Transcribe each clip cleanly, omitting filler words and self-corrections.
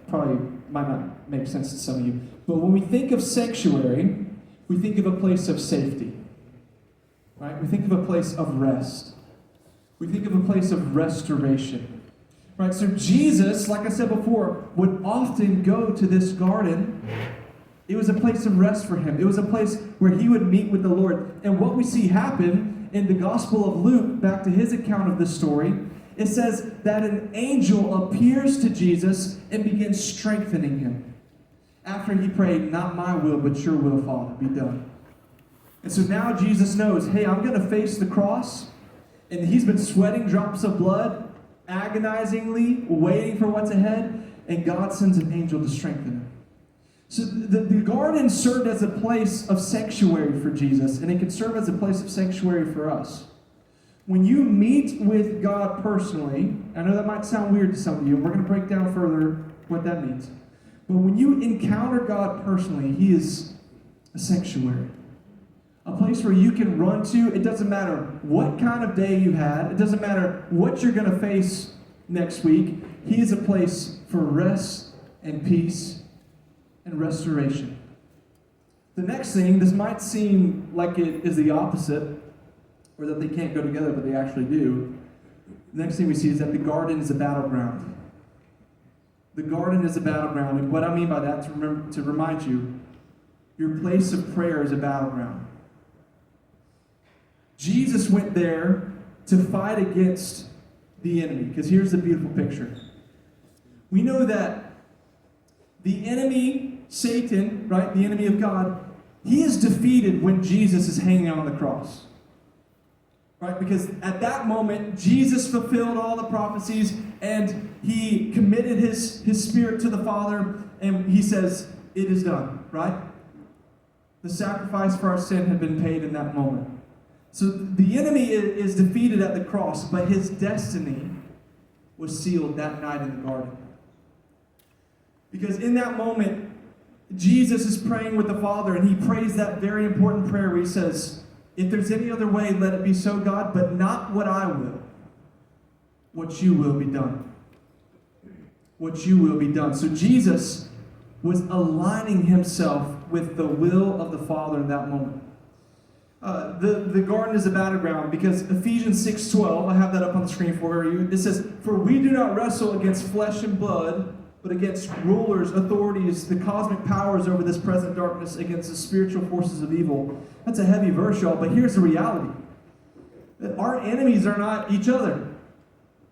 probably might not make sense to some of you. But when we think of sanctuary, we think of a place of safety. Right? We think of a place of rest. We think of a place of restoration. Right? So Jesus, like I said before, would often go to this garden. It was a place of rest for him. It was a place where he would meet with the Lord. And what we see happen in the Gospel of Luke, back to his account of this story, it says that an angel appears to Jesus and begins strengthening him. After he prayed, "Not my will, but your will, Father, be done." And so now Jesus knows, hey, I'm going to face the cross. And he's been sweating drops of blood, agonizingly waiting for what's ahead. And God sends an angel to strengthen him. So the garden served as a place of sanctuary for Jesus. And it can serve as a place of sanctuary for us. When you meet with God personally, I know that might sound weird to some of you, and we're going to break down further what that means. But when you encounter God personally, he is a sanctuary. A place where you can run to. It doesn't matter what kind of day you had. It doesn't matter what you're going to face next week. He is a place for rest and peace and restoration. The next thing, this might seem like it is the opposite, or that they can't go together, but they actually do. The next thing we see is that the garden is a battleground. The garden is a battleground. And what I mean by that, to remind you, your place of prayer is a battleground. Jesus went there to fight against the enemy. Because here's the beautiful picture. We know that the enemy, Satan, right, the enemy of God, he is defeated when Jesus is hanging on the cross. Right? Because at that moment, Jesus fulfilled all the prophecies and he committed his spirit to the Father, and he says, it is done, right? The sacrifice for our sin had been paid in that moment. So the enemy is defeated at the cross, but his destiny was sealed that night in the garden. Because in that moment, Jesus is praying with the Father, and he prays that very important prayer where he says, if there's any other way, let it be so, God, but not what I will. What you will be done. What you will be done. So Jesus was aligning himself with the will of the Father in that moment. The garden is a battleground because Ephesians 6:12, I have that up on the screen for you. It says, "For we do not wrestle against flesh and blood, but against rulers, authorities, the cosmic powers over this present darkness, against the spiritual forces of evil." That's a heavy verse, y'all, but here's the reality. That our enemies are not each other.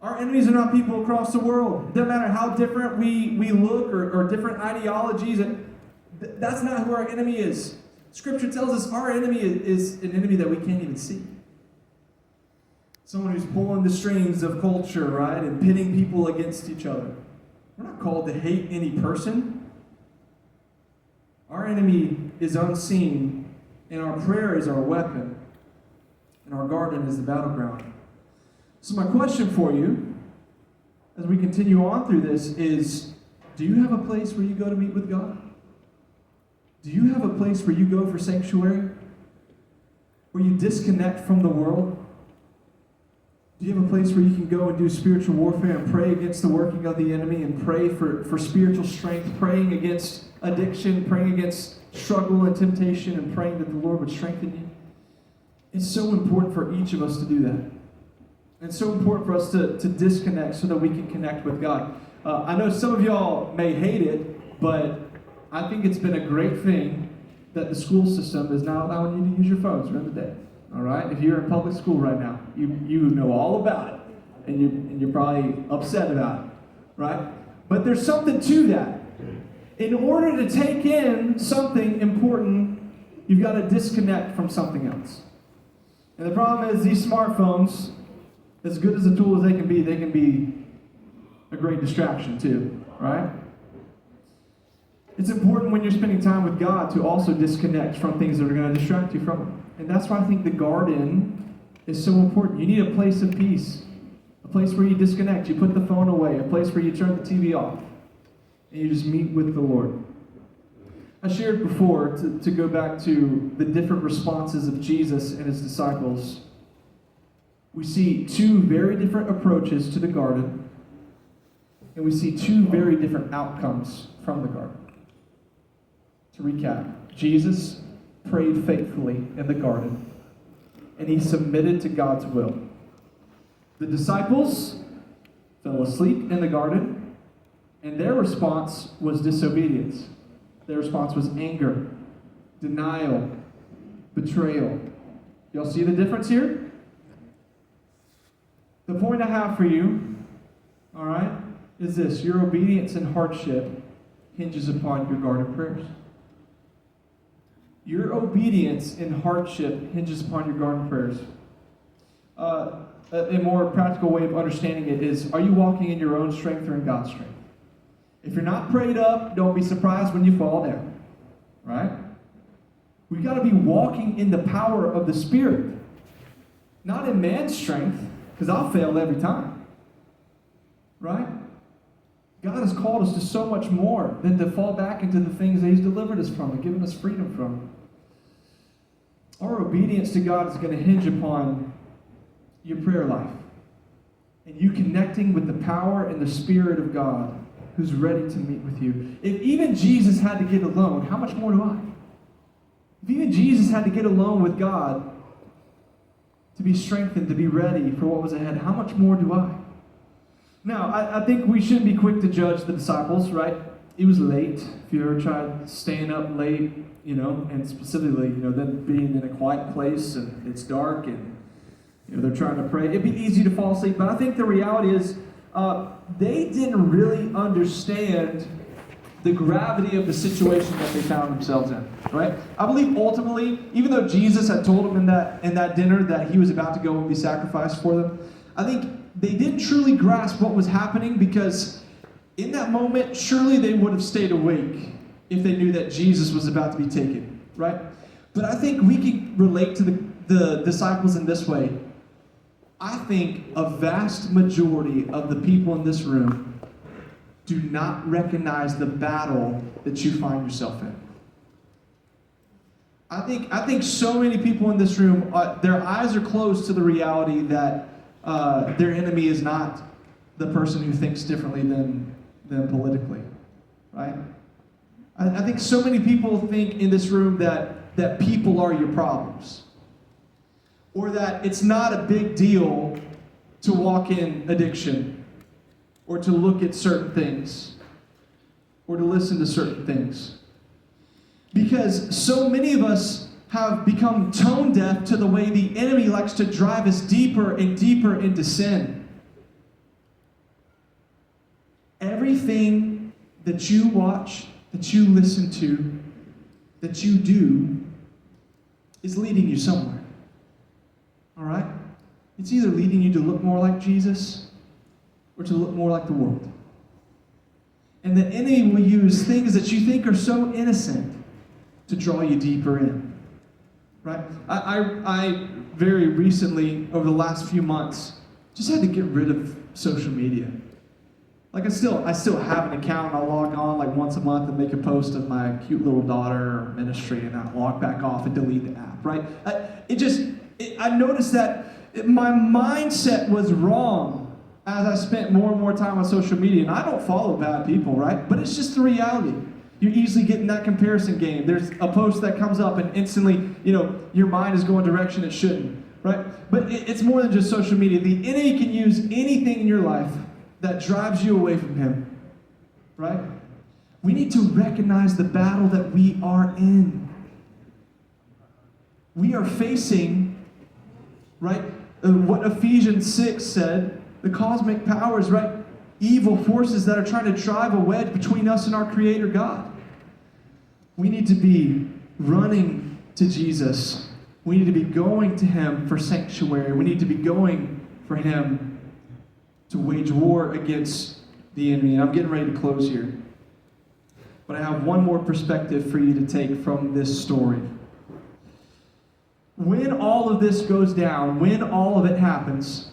Our enemies are not people across the world. It doesn't matter how different we look or different ideologies. That's not who our enemy is. Scripture tells us our enemy is an enemy that we can't even see. Someone who's pulling the strings of culture, right, and pitting people against each other. We're not called to hate any person. Our enemy is unseen, and our prayer is our weapon, and our garden is the battleground. So my question for you, as we continue on through this, is, do you have a place where you go to meet with God? Do you have a place where you go for sanctuary? Where you disconnect from the world? Do you have a place where you can go and do spiritual warfare and pray against the working of the enemy and pray for spiritual strength, praying against addiction, praying against struggle and temptation, and praying that the Lord would strengthen you? It's so important for each of us to do that. It's so important for us to disconnect so that we can connect with God. I know some of y'all may hate it, but I think it's been a great thing that the school system is now allowing you to use your phones during the day. All right? If you're in public school right now, you know all about it, and you're probably upset about it, right? But there's something to that. In order to take in something important, you've got to disconnect from something else. And the problem is these smartphones, as good as a tool as they can be a great distraction too, right? It's important when you're spending time with God to also disconnect from things that are going to distract you from Him. And that's why I think the garden is so important. You need a place of peace, a place where you disconnect. You put the phone away, a place where you turn the TV off, and you just meet with the Lord. I shared before, to go back to the different responses of Jesus and His disciples. We see two very different approaches to the garden. and we see two very different outcomes from the garden. To recap, Jesus prayed faithfully in the garden, and he submitted to God's will. The disciples fell asleep in the garden, and their response was disobedience. Their response was anger, denial, betrayal. Y'all see the difference here? The point I have for you, all right, is this. Your obedience in hardship hinges upon your garden prayers. Your obedience in hardship hinges upon your garden prayers. A more practical way of understanding it is, are you walking in your own strength or in God's strength? If you're not prayed up, don't be surprised when you fall down. Right? We've got to be walking in the power of the Spirit. Not in man's strength, because I'll fail every time. Right? God has called us to so much more than to fall back into the things that He's delivered us from and given us freedom from. Our obedience to God is going to hinge upon your prayer life and you connecting with the power and the Spirit of God who's ready to meet with you. If even Jesus had to get alone, how much more do I? If even Jesus had to get alone with God to be strengthened, to be ready for what was ahead, how much more do I? Now, I think we shouldn't be quick to judge the disciples, right? It was late. If you ever tried staying up late, and specifically, them being in a quiet place and it's dark and, they're trying to pray, it'd be easy to fall asleep. But I think the reality is they didn't really understand the gravity of the situation that they found themselves in, right? I believe ultimately, even though Jesus had told them in that dinner that He was about to go and be sacrificed for them, I think they didn't truly grasp what was happening, because in that moment, surely they would have stayed awake if they knew that Jesus was about to be taken, right? But I think we can relate to the disciples in this way. I think a vast majority of the people in this room do not recognize the battle that you find yourself in. I think so many people in this room, their eyes are closed to the reality that their enemy is not the person who thinks differently than politically, right? I think so many people think in this room that people are your problems, or that it's not a big deal to walk in addiction, or to look at certain things, or to listen to certain things. Because so many of us have become tone deaf to the way the enemy likes to drive us deeper and deeper into sin. Everything that you watch, that you listen to, that you do, is leading you somewhere. All right? It's either leading you to look more like Jesus or to look more like the world. And the enemy will use things that you think are so innocent to draw you deeper in. Right? I very recently, over the last few months, just had to get rid of social media. Like I still have an account. I'll log on like once a month and make a post of my cute little daughter ministry, and I'll log back off and delete the app, right? I noticed that my mindset was wrong as I spent more and more time on social media. And I don't follow bad people, right? But it's just the reality. You easily get in that comparison game. There's a post that comes up and instantly, your mind is going a direction it shouldn't, right? But it's more than just social media. The enemy can use anything in your life that drives you away from Him, right? We need to recognize the battle that we are in. We are facing, right, what Ephesians 6 said, the cosmic powers, right? Evil forces that are trying to drive a wedge between us and our Creator God. We need to be running to Jesus. We need to be going to Him for sanctuary. We need to be going for Him to wage war against the enemy. And I'm getting ready to close here. But I have one more perspective for you to take from this story. When all of this goes down, when all of it happens,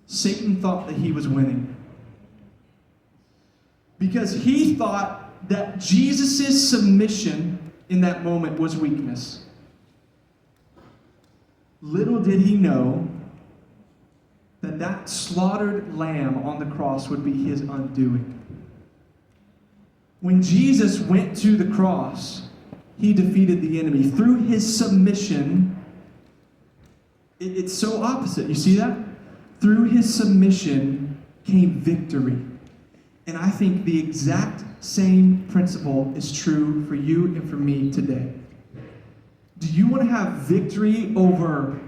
Satan thought that he was winning. Because he thought that Jesus' submission in that moment was weakness. Little did he know that that slaughtered lamb on the cross would be his undoing. When Jesus went to the cross, he defeated the enemy. Through his submission, it's so opposite. You see that? Through his submission came victory. And I think the exact same principle is true for you and for me today. Do you want to have victory over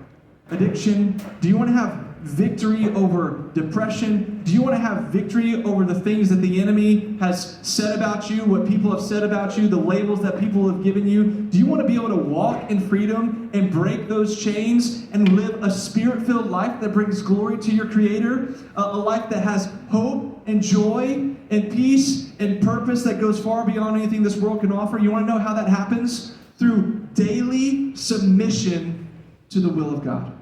addiction? Do you want to have victory over depression? Do you want to have victory over the things that the enemy has said about you, what people have said about you, the labels that people have given you? Do you want to be able to walk in freedom and break those chains and live a spirit-filled life that brings glory to your Creator? A life that has hope and joy and peace and purpose that goes far beyond anything this world can offer? You want to know how that happens? Through daily submission to the will of God.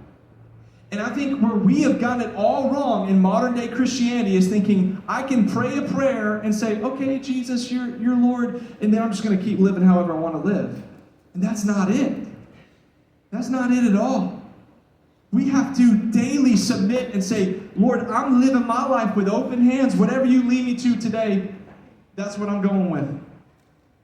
And I think where we have gotten it all wrong in modern day Christianity is thinking, I can pray a prayer and say, okay, Jesus, you're Lord, and then I'm just going to keep living however I want to live. And that's not it. That's not it at all. We have to daily submit and say, Lord, I'm living my life with open hands. Whatever you lead me to today, that's what I'm going with.